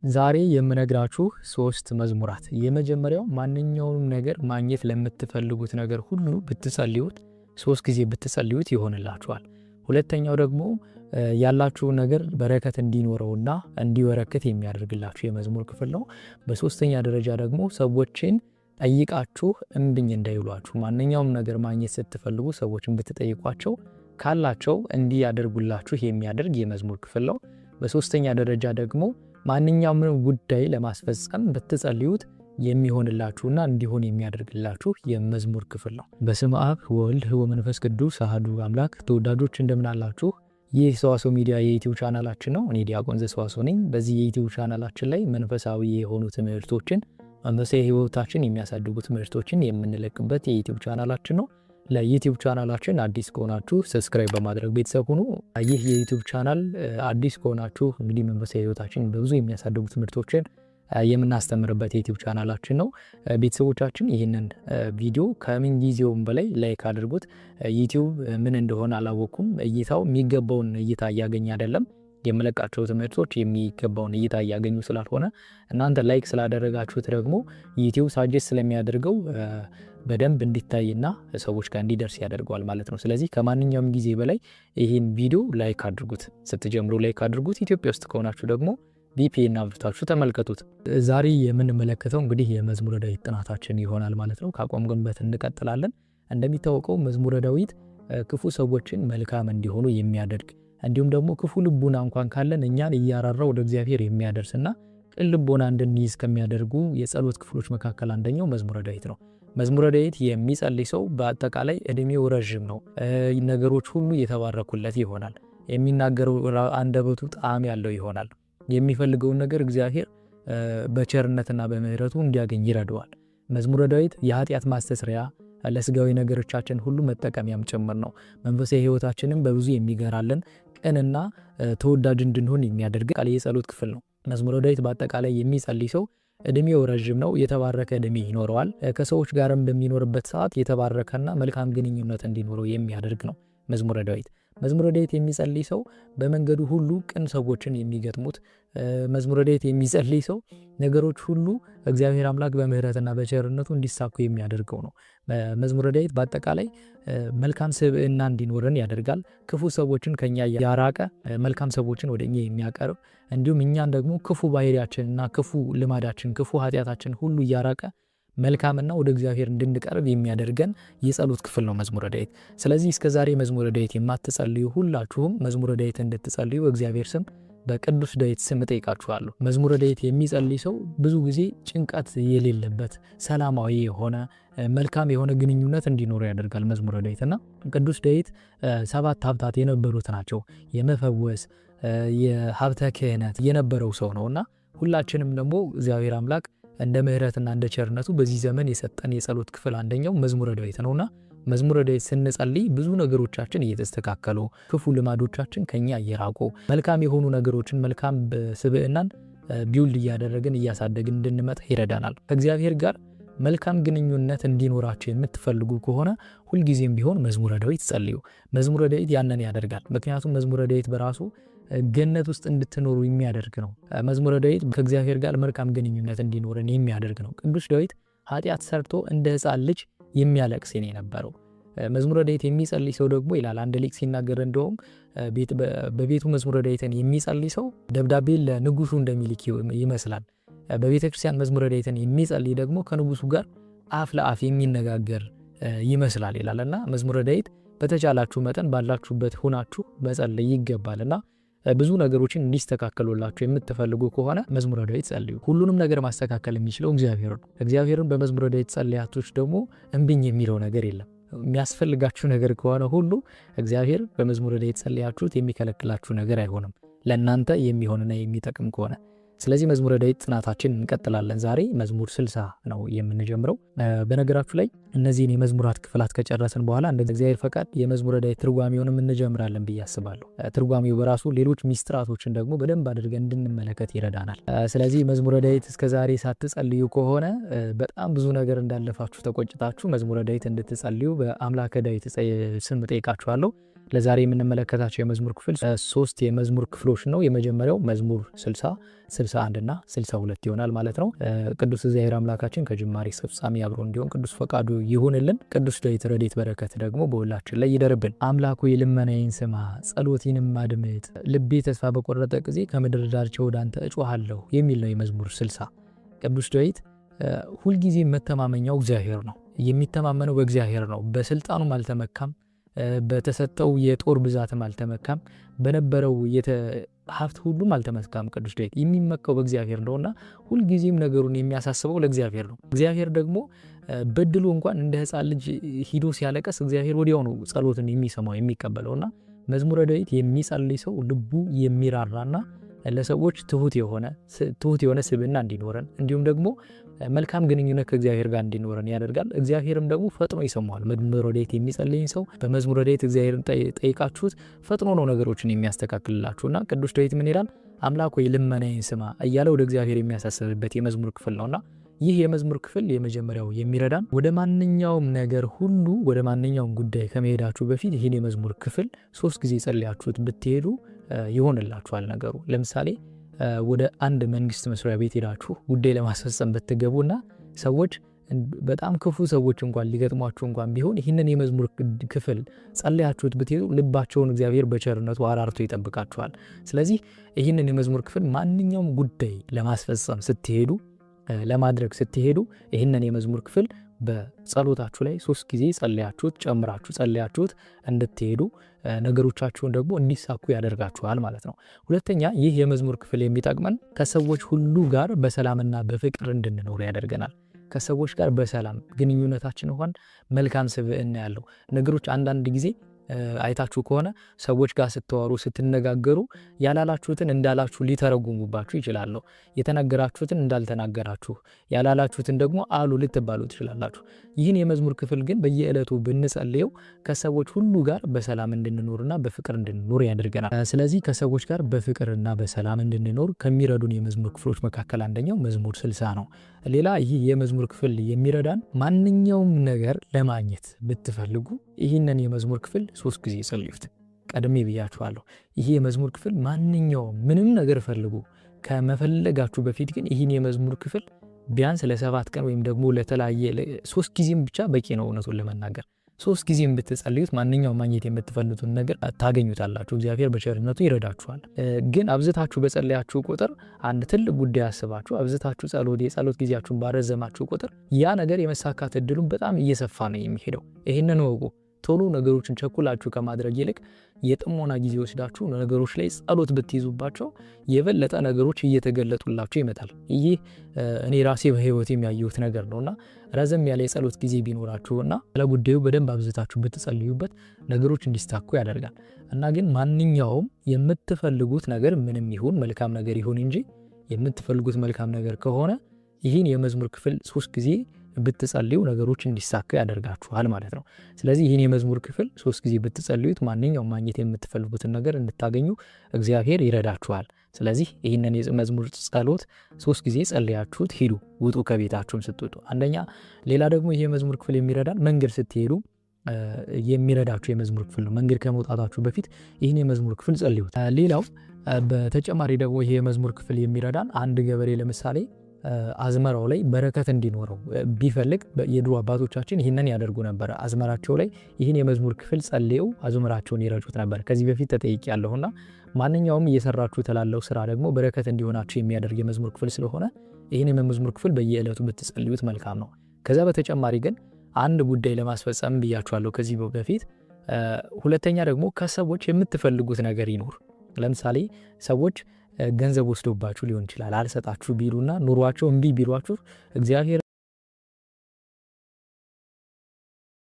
ዛሬ የምነግራችሁ 3 መዝሙራት የመጀመሪያው ማንኛውንም ነገር ማግኘት ለምትፈልጉት ነገር ሁሉ ብትጸልዩት 3 ጊዜ ብትጸልዩት ይሆንላችኋል። ሁለተኛው ደግሞ ያላችሁ ነገር በረከት እንዲኖረውና እንዲበረከት የሚያደርግላችሁ የመዝሙር ክፍል ነው። በሶስተኛ ደረጃ ደግሞ ሰዎችን ጠይቃችሁ እምብኝ እንዳይሏችሁ ማንኛውም ነገር ማግኘት ስትፈልጉ ሰዎችን ብትጠይቋቸው ካላቸው እንዲያደርጉላችሁ የሚያደርግ የመዝሙር ክፍል ነው። በሶስተኛ ደረጃ ደግሞ ማንኛውም ጉዳይ ለማስፈጸም ብትጸልዩት የሚሆንላችሁና እንዲሆን የሚያደርግላችሁ የመዝሙር ክፍል ነው። በስመ አብ ወወልድ ወመንፈስ ቅዱስ አሐዱ አምላክ። ተወዳጆች እንደምን አላችሁ? ይህ ሰዋስው ሚዲያ የዩቲዩብ ቻናላችን ነው። እኔ ዲያቆን ዘሰዋስው ነኝ። በዚህ የዩቲዩብ ቻናላችን ላይ መንፈሳዊ የሆኑ ትምህርቶችን፣ መንፈሳዊ ሕይወታችን የሚያሳድጉ ትምህርቶችን የምንለቅበት የዩቲዩብ ቻናላችን ነው። ለዩቲዩብ ቻናላችን አዲስ ከሆናችሁ ሰብስክራይብ በማድረግ ቤተሰብ ሁኑ። ይህ የዩቲዩብ ቻናል አዲስ ከሆናችሁ እንግዲህ መንፈሳዊ ሕይወታችን በብዙ የሚያሳድጉ ትምህርቶችን የምናስተምርበት የዩቲዩብ ቻናላችን ነው። ቤተሰቦቻችን ይህንን ቪዲዮ ከምን ጊዜውም በላይ ላይክ አድርጉት። ዩቲዩብ ምን እንደሆነ አላወኩም፣ እይታው የሚገባውን እይታ እያገኘ አይደለም። የምለቃቸው ትምህርቶች የሚገባውን እይታ እያገኙ ስላልሆነ እናንተ ላይክ ስላደረጋችሁት ደግሞ ዩቲዩብ ሳጀስት ስለሚያደርገው በደንብ እንዲታይና ሰዎች ጋር እንዲደርስ ያደርገዋል ማለት ነው። ስለዚህ ከማንኛውም ጊዜ በላይ ይህን ቪዲዮ ላይክ አድርጉት። ስትጀምሩ ላይክ አድርጉት። ኢትዮጵያ ውስጥ ከሆናችሁ ደግሞ ቪፒኤን አብርታችሁ ተመልከቱት። ዛሬ የምንመለከተው እንግዲህ የመዝሙረ ዳዊት ጥናታችን ይሆናል ማለት ነው። ካቆምንበት እንቀጥላለን። እንደሚታወቀው መዝሙረ ዳዊት ክፉ ሰዎችን መልካም እንዲሆኑ የሚያደርግ እንዲሁም ደግሞ ክፉ ልቦና እንኳን ካለን እኛን እያራራ ወደ እግዚአብሔር የሚያደርስና ቅን ልቦና እንድንይዝ ከሚያደርጉ የጸሎት ክፍሎች መካከል አንደኛው መዝሙረ ዳዊት ነው። መዝሙረ ዳዊት የሚጸልይ ሰው በአጠቃላይ እድሜው ረጅም ነው። ነገሮች ሁሉ የተባረኩለት ይሆናል። የሚናገረው አንደበቱ ጣዕም ያለው ይሆናል። የሚፈልገውን ነገር እግዚአብሔር በቸርነትና በምህረቱ እንዲያገኝ ይረዳዋል። መዝሙረ ዳዊት የኃጢአት ማስተስሪያ ለስጋዊ ነገሮቻችን ሁሉ መጠቀሚያም ጭምር ነው። መንፈሳዊ ሕይወታችንን በብዙ የሚገራልን ቅንና ተወዳጅ እንድንሆን የሚያደርግ ቃል የጸሎት ክፍል ነው። መዝሙረ ዳዊት በአጠቃላይ የሚጸልይ ሰው እድሜው ረጅም ነው፣ የተባረከ እድሜ ይኖረዋል። ከሰዎች ጋርም በሚኖርበት ሰዓት የተባረከና መልካም ግንኙነት እንዲኖረው የሚያደርግ ነው መዝሙረ ዳዊት። መዝሙረ ዳዊት የሚጸልይ ሰው በመንገዱ ሁሉ ቅን ሰዎችን የሚገጥሙት፣ መዝሙረ ዳዊት የሚጸልይ ሰው ነገሮች ሁሉ እግዚአብሔር አምላክ በምህረትና በቸርነቱ እንዲሳኩ የሚያደርገው ነው። መዝሙረ ዳዊት በአጠቃላይ መልካም ስብዕና እንዲኖረን ያደርጋል። ክፉ ሰዎችን ከኛ ያራቀ መልካም ሰዎችን ወደኛ የሚያቀርብ እንዲሁም እኛን ደግሞ ክፉ ባህሪያችንና ክፉ ልማዳችን ክፉ ኃጢአታችን ሁሉ እያራቀ መልካምና ወደ እግዚአብሔር እንድንቀርብ የሚያደርገን የጸሎት ክፍል ነው መዝሙረ ዳዊት። ስለዚህ እስከዛሬ መዝሙረ ዳዊት የማትጸልዩ ሁላችሁም መዝሙረ ዳዊት እንድትጸልዩ እግዚአብሔር ስም በቅዱስ ዳዊት ስም እጠይቃችኋለሁ። መዝሙረ ዳዊት የሚጸልይ ሰው ብዙ ጊዜ ጭንቀት የሌለበት ሰላማዊ የሆነ መልካም የሆነ ግንኙነት እንዲኖር ያደርጋል መዝሙረ ዳዊት እና ቅዱስ ዳዊት 7 ሀብታት የነበሩት ናቸው። የመፈወስ የሀብተ ክህነት የነበረው ሰው ነውና ሁላችንም ደግሞ እግዚአብሔር አምላክ እንደ ምህረትና እንደ ቸርነቱ በዚህ ዘመን የሰጠን የጸሎት ክፍል አንደኛው መዝሙረ ዳዊት ነውና መዝሙረ ዳዊት ስንጸልይ ብዙ ነገሮቻችን እየተስተካከሉ ክፉ ልማዶቻችን ከኛ እየራቁ መልካም የሆኑ ነገሮችን መልካም ስብዕናን ቢውልድ እያደረግን እያሳደግን እንድንመጣ ይረዳናል። ከእግዚአብሔር ጋር መልካም ግንኙነት እንዲኖራችሁ የምትፈልጉ ከሆነ ሁልጊዜም ቢሆን መዝሙረ ዳዊት ጸልዩ። መዝሙረ ዳዊት ያንን ያደርጋል። ምክንያቱም መዝሙረ ዳዊት በራሱ ገነት ውስጥ እንድትኖሩ የሚያደርግ ነው። መዝሙረ ዳዊት ከእግዚአብሔር ጋር መልካም ግንኙነት እንዲኖረን የሚያደርግ ነው። ቅዱስ ዳዊት ኃጢአት ሰርቶ እንደ ሕፃን ልጅ የሚያለቅስ ነው የነበረው። መዝሙረ ዳዊት የሚጸልይ ሰው ደግሞ ይላል አንድ ሊቅ ሲናገር፣ እንደውም በቤቱ መዝሙረ ዳዊትን የሚጸልይ ሰው ደብዳቤ ለንጉሱ እንደሚልክ ይመስላል። በቤተ ክርስቲያን መዝሙረ ዳዊትን የሚጸልይ ደግሞ ከንጉሱ ጋር አፍ ለአፍ የሚነጋገር ይመስላል ይላልና መዝሙረ ዳዊት በተቻላችሁ መጠን ባላችሁበት ሆናችሁ መጸለይ ይገባልና ብዙ ነገሮችን እንዲስተካከሉላችሁ የምትፈልጉ ከሆነ መዝሙረ ዳዊት ጸልዩ። ሁሉንም ነገር ማስተካከል የሚችለው እግዚአብሔር ነው። እግዚአብሔርን በመዝሙረ ዳዊት ጸልያቶች ደግሞ እምብኝ የሚለው ነገር የለም። የሚያስፈልጋችሁ ነገር ከሆነ ሁሉ እግዚአብሔር በመዝሙረ ዳዊት ጸልያችሁት የሚከለክላችሁ ነገር አይሆንም፣ ለእናንተ የሚሆንና የሚጠቅም ከሆነ። ስለዚህ መዝሙረ ዳዊት ጥናታችን እንቀጥላለን። ዛሬ መዝሙር 60 ነው የምንጀምረው። በነገራችሁ ላይ እነዚህን የመዝሙራት ክፍላት ከጨረስን በኋላ እንደ እግዚአብሔር ፈቃድ የመዝሙረ ዳዊት ትርጓሜውንም እንጀምራለን ብዬ አስባለሁ። ትርጓሜው በራሱ ሌሎች ሚስጥራቶችን ደግሞ በደንብ አድርገን እንድንመለከት ይረዳናል። ስለዚህ መዝሙረ ዳዊት እስከዛሬ ሳትጸልዩ ከሆነ በጣም ብዙ ነገር እንዳለፋችሁ ተቆጭታችሁ መዝሙረ ዳዊት እንድትጸልዩ በአምላከ ዳዊት ስም ጠይቃችኋለሁ። ለዛሬ የምንመለከታቸው የመዝሙር ክፍል 3 የመዝሙር ክፍሎች ነው። የመጀመሪያው መዝሙር 60፣ 61 እና 62 ይሆናል ማለት ነው። ቅዱስ እግዚአብሔር አምላካችን ከጅማሬ እስከ ፍጻሜ አብሮ እንዲሆን ቅዱስ ፈቃዱ ይሁንልን። ቅዱስ ዳዊት ረድኤት በረከት ደግሞ በሁላችን ላይ ይደርብን። አምላኩ ልመናዬን ስማ፣ ጸሎቴንም አድምጥ፣ ልቤ ተስፋ በቆረጠ ጊዜ ከምድር ዳርቻ ወደ አንተ እጮሃለሁ የሚል ነው የመዝሙር 60። ቅዱስ ዳዊት ሁልጊዜ መተማመኛው እግዚአብሔር ነው። የሚተማመነው በእግዚአብሔር ነው። በስልጣኑም አልተመካም፣ በተሰጠው የጦር ብዛትም አልተመካም፣ በነበረው ሀብት ሁሉም አልተመካም። ቅዱስ ዳዊት የሚመካው በእግዚአብሔር ነውና ሁልጊዜም ነገሩን የሚያሳስበው ለእግዚአብሔር ነው። እግዚአብሔር ደግሞ በድሉ እንኳን እንደ ሕፃን ልጅ ሂዶ ሲያለቀስ እግዚአብሔር ወዲያው ነው ጸሎትን የሚሰማው የሚቀበለውና መዝሙረ ዳዊት የሚጸልይ ሰው ልቡ የሚራራና ለሰዎች ትሁት የሆነ ስብዕና እንዲኖረን እንዲሁም ደግሞ መልካም ግንኙነት ከእግዚአብሔር ጋር እንዲኖረን ያደርጋል። እግዚአብሔርም ደግሞ ፈጥኖ ይሰማዋል። መዝሙረ ዳዊት የሚጸልይ ሰው በመዝሙረ ዳዊት እግዚአብሔርን ጠይቃችሁት ፈጥኖ ነው ነገሮችን የሚያስተካክልላችሁና ቅዱስ ዳዊት ምን ይላል? አምላክ ሆይ ልመናዬን ስማ እያለ ወደ እግዚአብሔር የሚያሳስብበት የመዝሙር ክፍል ነውና ይህ የመዝሙር ክፍል የመጀመሪያው የሚረዳን ወደ ማንኛውም ነገር ሁሉ ወደ ማንኛውም ጉዳይ ከመሄዳችሁ በፊት ይህን የመዝሙር ክፍል 3 ጊዜ ጸልያችሁት ብትሄዱ ይሆንላችኋል ነገሩ። ለምሳሌ ወደ አንድ መንግስት መስሪያ ቤት ሄዳችሁ ጉዳይ ለማስፈጸም ብትገቡና ሰዎች በጣም ክፉ ሰዎች እንኳን ሊገጥሟችሁ እንኳን ቢሆን ይህንን የመዝሙር ክፍል ጸልያችሁት ብትሄዱ ልባቸውን እግዚአብሔር በቸርነቱ አራርቶ ይጠብቃችኋል። ስለዚህ ይህንን የመዝሙር ክፍል ማንኛውም ጉዳይ ለማስፈጸም ስትሄዱ ለማድረግ ስትሄዱ ይህንን የመዝሙር ክፍል በጸሎታችሁ ላይ 3 ጊዜ ጸልያችሁት ጨምራችሁ ጸልያችሁት እንድትሄዱ ነገሮቻችሁን ደግሞ እንዲሳኩ ያደርጋችኋል ማለት ነው። ሁለተኛ ይህ የመዝሙር ክፍል የሚጠቅመን ከሰዎች ሁሉ ጋር በሰላምና በፍቅር እንድንኖር ያደርገናል። ከሰዎች ጋር በሰላም ግንኙነታችን እንኳን መልካም ስብዕና ያለው ነገሮች አንዳንድ ጊዜ አይታችሁ ከሆነ ሰዎች ጋር ስትዋሩ ስትነጋገሩ ያላላችሁትን እንዳላችሁ ሊተረጉሙባችሁ ይችላሉ። የተናገራችሁትን እንዳልተናገራችሁ ያላላችሁትን ደግሞ አሉ ልትባሉ ትችላላችሁ። ይህን የመዝሙር ክፍል ግን በየዕለቱ ብንጸልየው ከሰዎች ሁሉ ጋር በሰላም እንድንኖርና በፍቅር እንድንኖር ያደርገናል። ስለዚህ ከሰዎች ጋር በፍቅርና በሰላም እንድንኖር ከሚረዱን የመዝሙር ክፍሎች መካከል አንደኛው መዝሙር 60 ነው። ሌላ ይህ የመዝሙር ክፍል የሚረዳን ማንኛውም ነገር ለማግኘት ብትፈልጉ ይህንን የመዝሙር ክፍል 3 ጊዜ ጸልዩት። ቀድሜ ብያችኋለሁ። ይህ የመዝሙር ክፍል ማንኛውም ምንም ነገር ፈልጉ። ከመፈለጋችሁ በፊት ግን ይህን የመዝሙር ክፍል ቢያንስ ለ7 ቀን ወይም ደግሞ ለተለያየ 3 ጊዜም ብቻ በቂ ነው። እውነቱን ለመናገር 3 ጊዜም ብትጸልዩት ማንኛውም ማግኘት የምትፈልጉትን ነገር ታገኙታላችሁ። እግዚአብሔር በቸርነቱ ይረዳችኋል። ግን አብዝታችሁ በጸለያችሁ ቁጥር አንድ ትልቅ ጉዳይ አስባችሁ አብዝታችሁ የጸሎት ጊዜያችሁን ባረዘማችሁ ቁጥር ያ ነገር የመሳካት እድሉን በጣም እየሰፋ ነው የሚሄደው። ይህንን ወቁ። ቶሎ ነገሮችን ቸኩላችሁ ከማድረግ ይልቅ የጥሞና ጊዜ ወስዳችሁ ነገሮች ላይ ጸሎት ብትይዙባቸው የበለጠ ነገሮች እየተገለጡላችሁ ይመጣል። ይህ እኔ ራሴ በህይወት የሚያየሁት ነገር ነውና ረዘም ያለ የጸሎት ጊዜ ቢኖራችሁና ለጉዳዩ በደንብ አብዝታችሁ ብትጸልዩበት ነገሮች እንዲሳኩ ያደርጋል። እና ግን ማንኛውም የምትፈልጉት ነገር ምንም ይሁን መልካም ነገር ይሁን እንጂ የምትፈልጉት መልካም ነገር ከሆነ ይህን የመዝሙር ክፍል 3 ጊዜ ብትጸልዩ ነገሮች እንዲሳኩ ያደርጋችኋል ማለት ነው። ስለዚህ ይህን የመዝሙር ክፍል 3 ጊዜ ብትጸልዩት ማንኛውም ማግኘት የምትፈልጉትን ነገር እንድታገኙ እግዚአብሔር ይረዳችኋል። ስለዚህ ይህንን የመዝሙር ጸሎት 3 ጊዜ ጸልያችሁት ሂዱ፣ ውጡ ከቤታችሁም ስትወጡ። አንደኛ ሌላ ደግሞ ይህ የመዝሙር ክፍል የሚረዳን መንገድ ስትሄዱ የሚረዳችሁ የመዝሙር ክፍል ነው። መንገድ ከመውጣታችሁ በፊት ይህን የመዝሙር ክፍል ጸልዩት። ሌላው በተጨማሪ ደግሞ ይህ የመዝሙር ክፍል የሚረዳን አንድ ገበሬ ለምሳሌ አዝመራው ላይ በረከት እንዲኖረው ቢፈልግ የድሮ አባቶቻችን ይህንን ያደርጉ ነበር። አዝመራቸው ላይ ይህን የመዝሙር ክፍል ጸልየው አዝመራቸውን ይረጩት ነበር። ከዚህ በፊት ተጠይቄያለሁና ማንኛውም እየሰራችሁ ተላለው ስራ ደግሞ በረከት እንዲሆናችሁ የሚያደርግ የመዝሙር ክፍል ስለሆነ ይህን የመዝሙር ክፍል በየዕለቱ ብትጸልዩት መልካም ነው። ከዛ በተጨማሪ ግን አንድ ጉዳይ ለማስፈጸም ብያችኋለሁ ከዚህ በፊት። ሁለተኛ ደግሞ ከሰዎች የምትፈልጉት ነገር ይኖር። ለምሳሌ ሰዎች ገንዘብ ወስዶባችሁ ሊሆን ይችላል አልሰጣችሁ ቢሉና ኑሯቸው እምቢ ቢሏችሁ እግዚአብሔር